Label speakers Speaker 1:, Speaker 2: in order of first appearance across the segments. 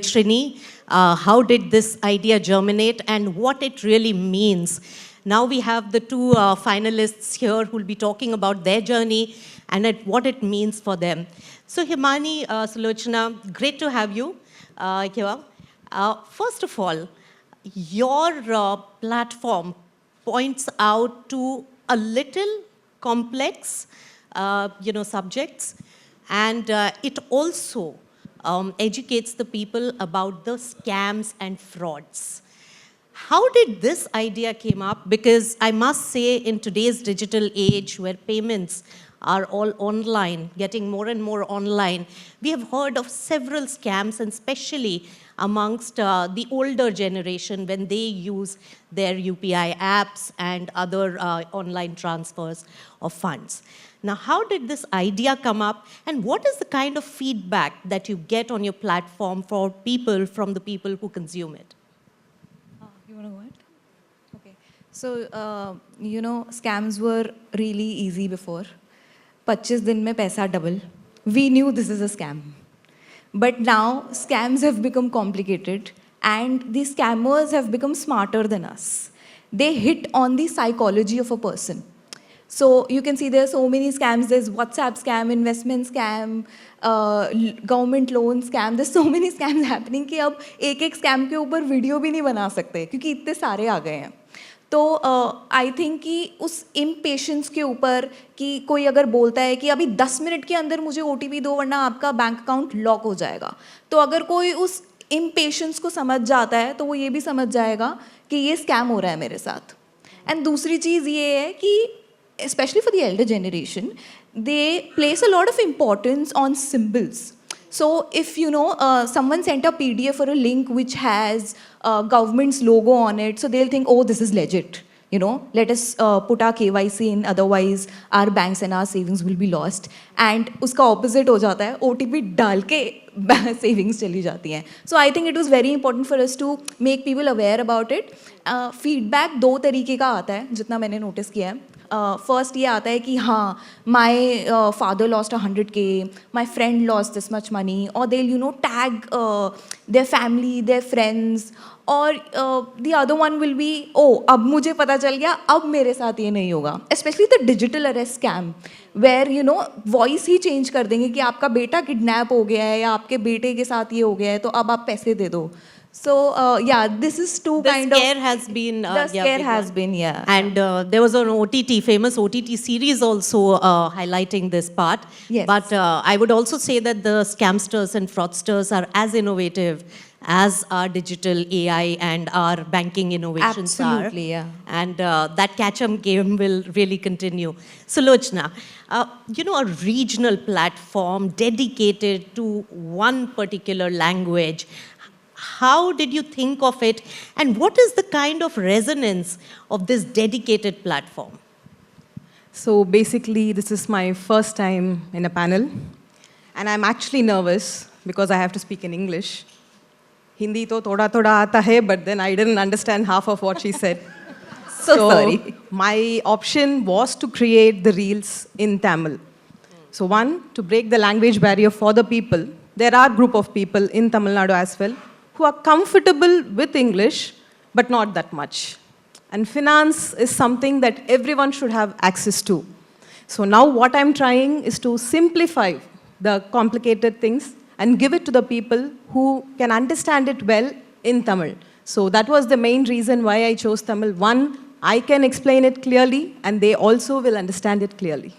Speaker 1: Shrini, how did this idea germinate and what it really means? Now we have the two finalists here who will be talking about their journey and what it means for them. So Himani, Sulochana, great to have you here. First of all, your platform points out to a little complex, subjects, and it also educates the people about the scams and frauds. How did this idea came up? Because I must say, in today's digital age where payments are all online, getting more and more online, we have heard of several scams, and especially amongst the older generation when they use their UPI apps and other online transfers of funds. Now, how did this idea come up, and what is the kind of feedback that you get on your platform for people, from the people who consume it?
Speaker 2: You want to go ahead? Okay. So, scams were really easy before. 25 दिन में पैसा double. We knew this is a scam. But now, scams have become complicated, and the scammers have become smarter than us. They hit on the psychology of a person. So you can see there are so many scams. There's WhatsApp scam, investment scam, government loan scam. There's so many scams happening कि अब एक scam के ऊपर video भी नहीं बना सकते क्योंकि इतने सारे आ गए हैं. तो I think कि उस impatience के ऊपर कि कोई अगर बोलता है कि अभी 10 मिनट के अंदर मुझे OTP दो वरना आपका बैंक अकाउंट लॉक हो जाएगा. तो अगर कोई उस impatience को समझ जाता है तो वो ये भी समझ जाएगा कि ये scam हो रहा है मेरे साथ. And दूसरी चीज़ ये है कि especially for the elder generation, they place a lot of importance on symbols. So if someone sent a PDF or a link which has government's logo on it, so they'll think, oh, this is legit. Let us put our KYC in, otherwise our banks and our savings will be lost. And uska opposite ho jata hai, OTP डाल के savings चली जाती हैं. So I think it was very important for us to make people aware about it. Feedback दो तरीके का आता है, जितना मैंने notice किया है. First ये आता है कि हाँ, my father lost 100K, my friend lost this much money, or they'll tag their family, their friends, or the other one will be, oh, अब मुझे पता चल गया, अब मेरे साथ ये नहीं होगा. Especially the digital arrest scam, where voice he change कर देंगे कि आपका बेटा kidnap हो गया है या आपके बेटे के साथ ये हो गया है तो अब आप पैसे दे दो. So, this is two kind of...
Speaker 1: The scare has been...
Speaker 2: the scare has been, yeah.
Speaker 1: And there was an famous OTT series also highlighting this part.
Speaker 2: Yes.
Speaker 1: But I would also say that the scamsters and fraudsters are as innovative as our digital AI and our banking innovations are.
Speaker 2: Absolutely, yeah.
Speaker 1: And that catch-up game will really continue. Sulochana, a regional platform dedicated to one particular language, how did you think of it, and what is the kind of resonance of this dedicated platform?
Speaker 3: So basically, this is my first time in a panel, and I'm actually nervous because I have to speak in English. Hindi to thoda aata hai, but then I didn't understand half of what she said.
Speaker 2: So sorry.
Speaker 3: My option was to create the reels in Tamil. So one, to break the language barrier for the people. There are a group of people in Tamil Nadu as well who are comfortable with English, but not that much. And finance is something that everyone should have access to. So now what I'm trying is to simplify the complicated things and give it to the people who can understand it well in Tamil. So that was the main reason why I chose Tamil. One, I can explain it clearly, and they also will understand it clearly.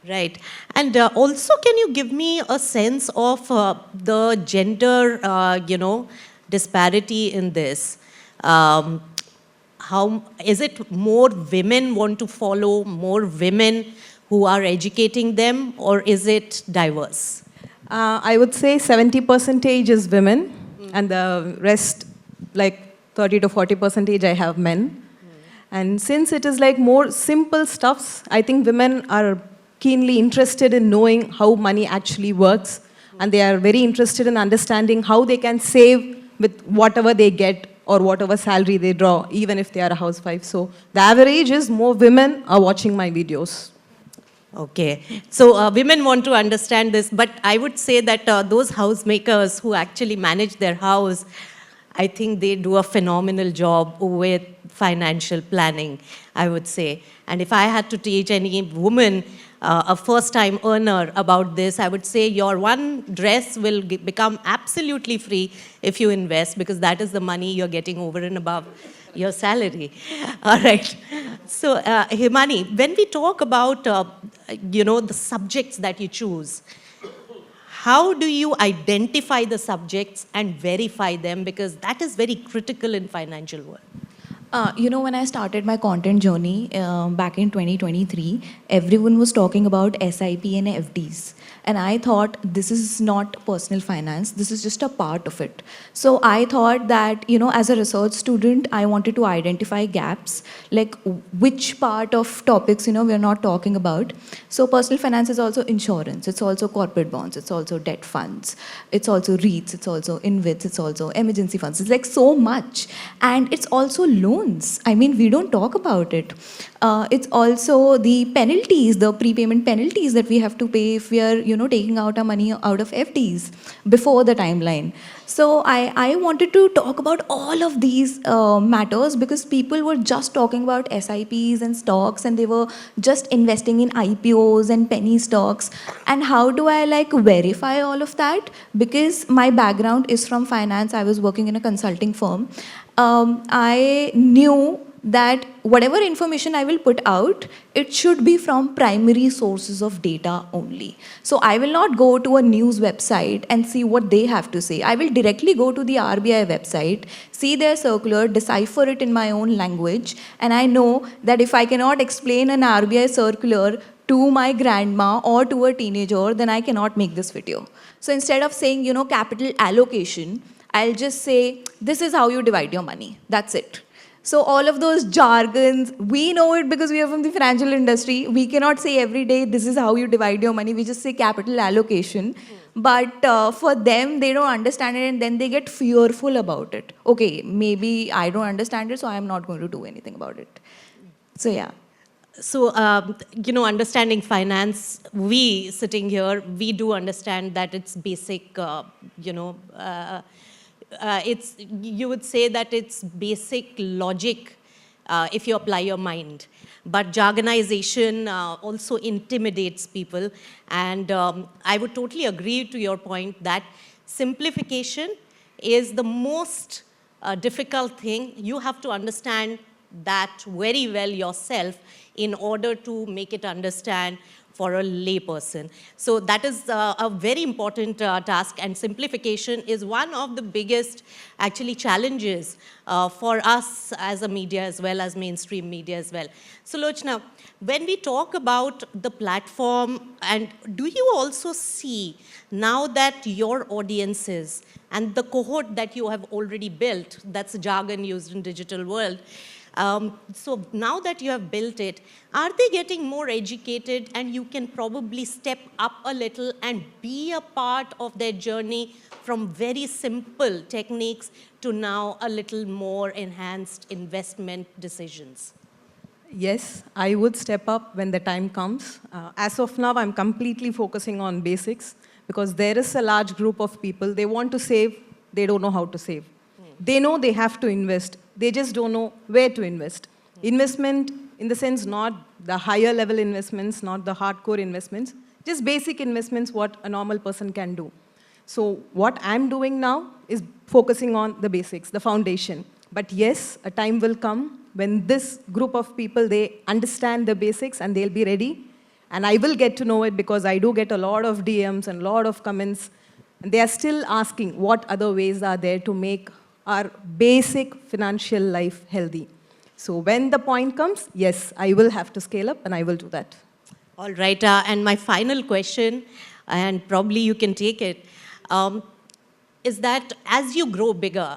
Speaker 1: Right. And also, can you give me a sense of the gender, disparity in this? How is it more women want to follow, more women who are educating them, or is it diverse?
Speaker 3: I would say 70% is women, and the rest, like 30 to 40% I have men. And since it is like more simple stuffs, I think women are keenly interested in knowing how money actually works, and they are very interested in understanding how they can save with whatever they get or whatever salary they draw, even if they are a housewife. So the average is more women are watching my videos.
Speaker 1: Okay, so women want to understand this, but I would say that those housemakers who actually manage their house, I think they do a phenomenal job with financial planning, I would say. And if I had to teach any woman, a first-time earner about this, I would say your one dress will become absolutely free if you invest, because that is the money you're getting over and above your salary. All right. So, Himani, when we talk about, the subjects that you choose, how do you identify the subjects and verify them? Because that is very critical in financial world.
Speaker 2: When I started my content journey back in 2023, everyone was talking about SIP and FDs. And I thought this is not personal finance, this is just a part of it. So I thought that, as a research student, I wanted to identify gaps, like which part of topics, we're not talking about. So personal finance is also insurance, it's also corporate bonds, it's also debt funds, it's also REITs, it's also InvITs, it's also emergency funds. It's like so much. And it's also loans. I mean, we don't talk about it. It's also the penalties, the prepayment penalties that we have to pay if we are, taking out our money out of FDs before the timeline. So I wanted to talk about all of these matters because people were just talking about SIPs and stocks, and they were just investing in IPOs and penny stocks. And how do I verify all of that? Because my background is from finance. I was working in a consulting firm. I knew that whatever information I will put out, it should be from primary sources of data only. So I will not go to a news website and see what they have to say. I will directly go to the RBI website, see their circular, decipher it in my own language, and I know that if I cannot explain an RBI circular to my grandma or to a teenager, then I cannot make this video. So instead of saying, capital allocation, I'll just say, this is how you divide your money. That's it. So all of those jargons, we know it because we are from the financial industry. We cannot say every day, this is how you divide your money. We just say capital allocation. But for them, they don't understand it, and then they get fearful about it. Okay, maybe I don't understand it, so I'm not going to do anything about it. So yeah.
Speaker 1: So, understanding finance, we sitting here, we do understand that it's basic, you would say that it's basic logic if you apply your mind. But jargonization also intimidates people. And I would totally agree to your point that simplification is the most difficult thing. You have to understand that very well yourself in order to make it understand for a layperson. So that is a very important task, and simplification is one of the biggest actually challenges for us as a media as well as mainstream media as well. So Sulochana, when we talk about the platform, and do you also see now that your audiences and the cohort that you have already built, that's jargon used in digital world, so now that you have built it, are they getting more educated, and you can probably step up a little and be a part of their journey from very simple techniques to now a little more enhanced investment decisions?
Speaker 3: Yes, I would step up when the time comes. As of now, I'm completely focusing on basics because there is a large group of people, they want to save, they don't know how to save. They know they have to invest. They just don't know where to invest. Investment, in the sense, not the higher level investments, not the hardcore investments, just basic investments, what a normal person can do. So what I'm doing now is focusing on the basics, the foundation. But yes, a time will come when this group of people, they understand the basics and they'll be ready. And I will get to know it because I do get a lot of DMs and a lot of comments. And they are still asking what other ways are there to make our basic financial life healthy. So when the point comes, yes, I will have to scale up and I will do that.
Speaker 1: All right, and my final question, and probably you can take it, is that as you grow bigger,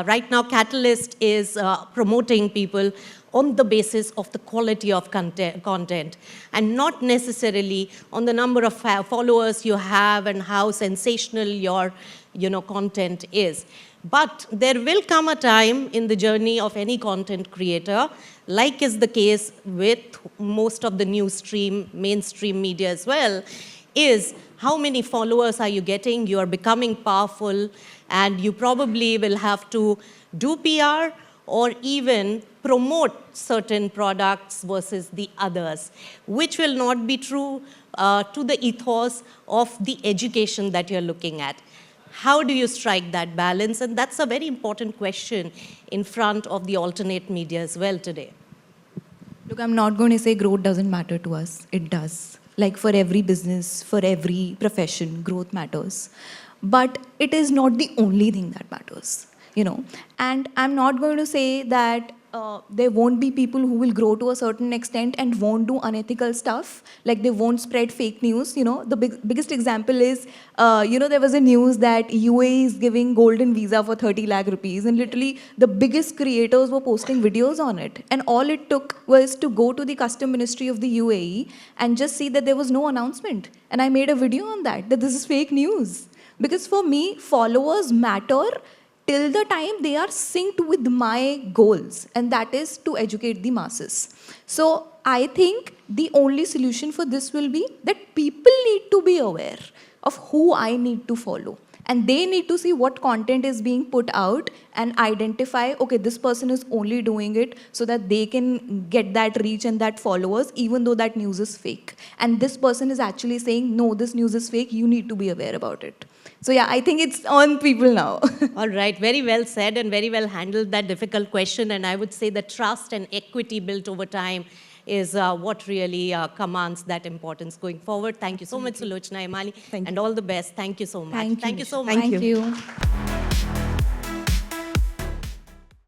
Speaker 1: right now Katalyst is promoting people on the basis of the quality of content and not necessarily on the number of followers you have and how sensational your content is. But there will come a time in the journey of any content creator, like is the case with most of the mainstream media as well, is how many followers are you getting? You are becoming powerful, and you probably will have to do PR or even promote certain products versus the others, which will not be true to the ethos of the education that you're looking at. How do you strike that balance? And that's a very important question in front of the alternate media as well today.
Speaker 2: Look, I'm not going to say growth doesn't matter to us. It does. Like for every business, for every profession, growth matters. But it is not the only thing that matters, And I'm not going to say that there won't be people who will grow to a certain extent and won't do unethical stuff, like they won't spread fake news. The biggest example is, there was a news that UAE is giving golden visa for 30 lakh rupees, and literally the biggest creators were posting videos on it. And all it took was to go to the custom ministry of the UAE and just see that there was no announcement. And I made a video on that this is fake news. Because for me, followers matter till the time they are synced with my goals, and that is to educate the masses. So I think the only solution for this will be that people need to be aware of who I need to follow. And they need to see what content is being put out and identify, okay, this person is only doing it so that they can get that reach and that followers, even though that news is fake. And this person is actually saying, no, this news is fake, you need to be aware about it. So yeah, I think it's on people now.
Speaker 1: All right, very well said and very well handled that difficult question. And I would say the trust and equity built over time is what really commands that importance going forward. Thank you so much, Sulochana, Himani, and all the best. Thank you so much.
Speaker 2: Thank you
Speaker 1: so much.
Speaker 3: Thank
Speaker 2: Thank you.